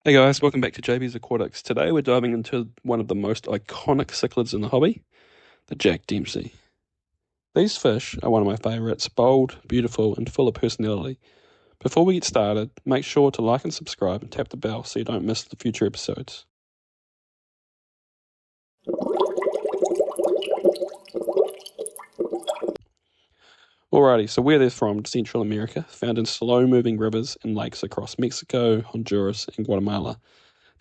Hey guys, welcome back to JBSAQUATICS. Today we're diving into one of the most iconic cichlids in the hobby, the Jack Dempsey. These fish are one of my favourites, bold, beautiful and full of personality. Before we get started, make sure to like and subscribe and tap the bell so you don't miss the future episodes. Alrighty, so where they're from, Central America, found in slow-moving rivers and lakes across Mexico, Honduras and Guatemala.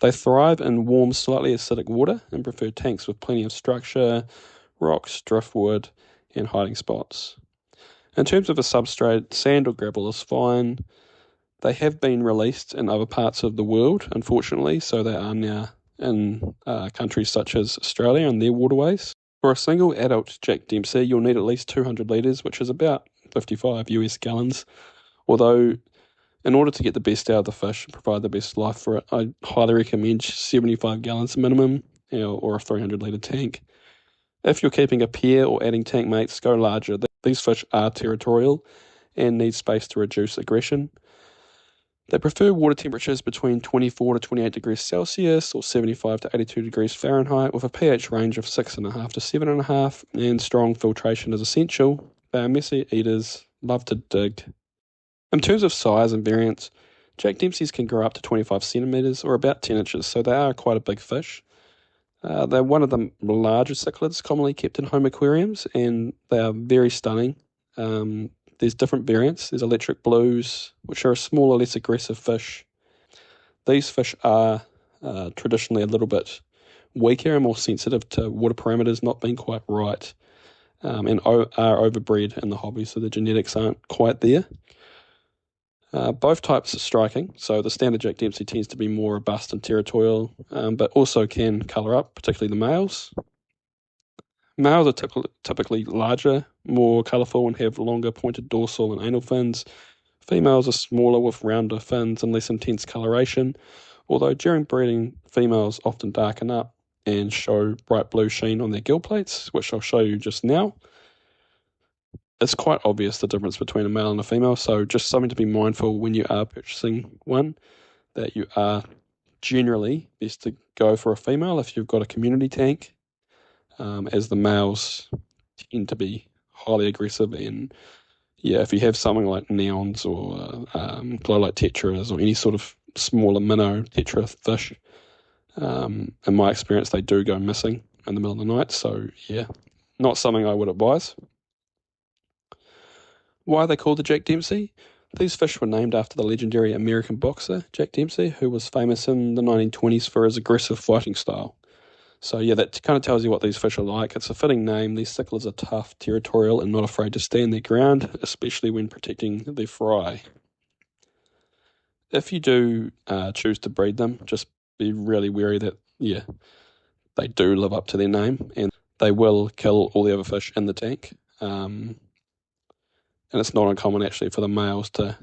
They thrive in warm, slightly acidic water and prefer tanks with plenty of structure, rocks, driftwood, and hiding spots. In terms of a substrate, sand or gravel is fine. They have been released in other parts of the world, unfortunately, so they are now in countries such as Australia and their waterways. For a single adult Jack Dempsey, you'll need at least 200 litres, which is about 55 US gallons, although in order to get the best out of the fish and provide the best life for it, I highly recommend 75 gallons minimum, or a 300 litre tank. If you're keeping a pair or adding tank mates, go larger. These fish are territorial and need space to reduce aggression. They prefer water temperatures between 24 to 28 degrees Celsius or 75 to 82 degrees Fahrenheit with a pH range of 6.5 to 7.5, and strong filtration is essential. They are messy eaters, love to dig. In terms of size and variance, Jack Dempseys can grow up to 25 centimetres or about 10 inches, so they are quite a big fish. They're one of the larger cichlids commonly kept in home aquariums, and they are very stunning. There's different variants. There's electric blues, which are a smaller, less aggressive fish. These fish are traditionally a little bit weaker and more sensitive to water parameters not being quite right, and are overbred in the hobby, so the genetics aren't quite there. Both types are striking, so the standard Jack Dempsey tends to be more robust and territorial, but also can colour up, particularly the males. Males are typically larger, more colourful and have longer pointed dorsal and anal fins. Females are smaller with rounder fins and less intense coloration, although during breeding, females often darken up and show bright blue sheen on their gill plates, which I'll show you just now. It's quite obvious the difference between a male and a female, so just something to be mindful when you are purchasing one, that you are generally best to go for a female if you've got a community tank, as the males tend to be highly aggressive, and if you have something like neons or glow light tetras or any sort of smaller minnow tetra fish, in my experience they do go missing in the middle of the night, so not something I would advise. Why are they called the Jack Dempsey? These fish were named after the legendary American boxer Jack Dempsey, who was famous in the 1920s for his aggressive fighting style. So that kind of tells you what these fish are like. It's a fitting name. These cichlids are tough, territorial, and not afraid to stand their ground, especially when protecting their fry. If you do choose to breed them, just be really wary that, they do live up to their name, and they will kill all the other fish in the tank. And it's not uncommon actually for the males to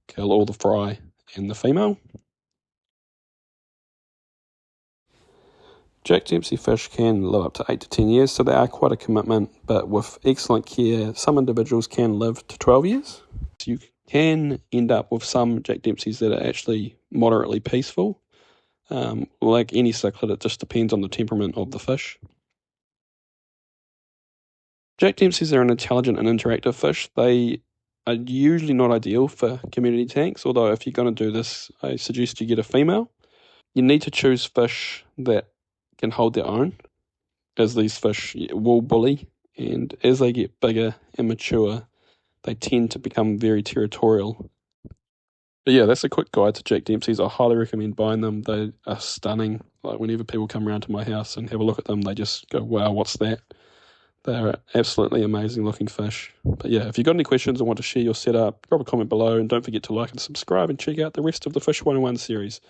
kill all the fry and the female. Jack Dempsey fish can live up to 8 to 10 years, so they are quite a commitment, but with excellent care, some individuals can live to 12 years. So you can end up with some Jack Dempseys that are actually moderately peaceful. Like any cichlid, it just depends on the temperament of the fish. Jack Dempseys are an intelligent and interactive fish. They are usually not ideal for community tanks, although if you're going to do this, I suggest you get a female. You need to choose fish that can hold their own, as these fish will bully, and as they get bigger and mature, they tend to become very territorial. But that's a quick guide to Jack Dempseys. I highly recommend buying them. They are stunning. Like whenever people come around to my house and have a look at them, they just go, wow, what's that? They're absolutely amazing looking fish. But if you've got any questions or want to share your setup, drop a comment below, and don't forget to like and subscribe and check out the rest of the Fish 101 series.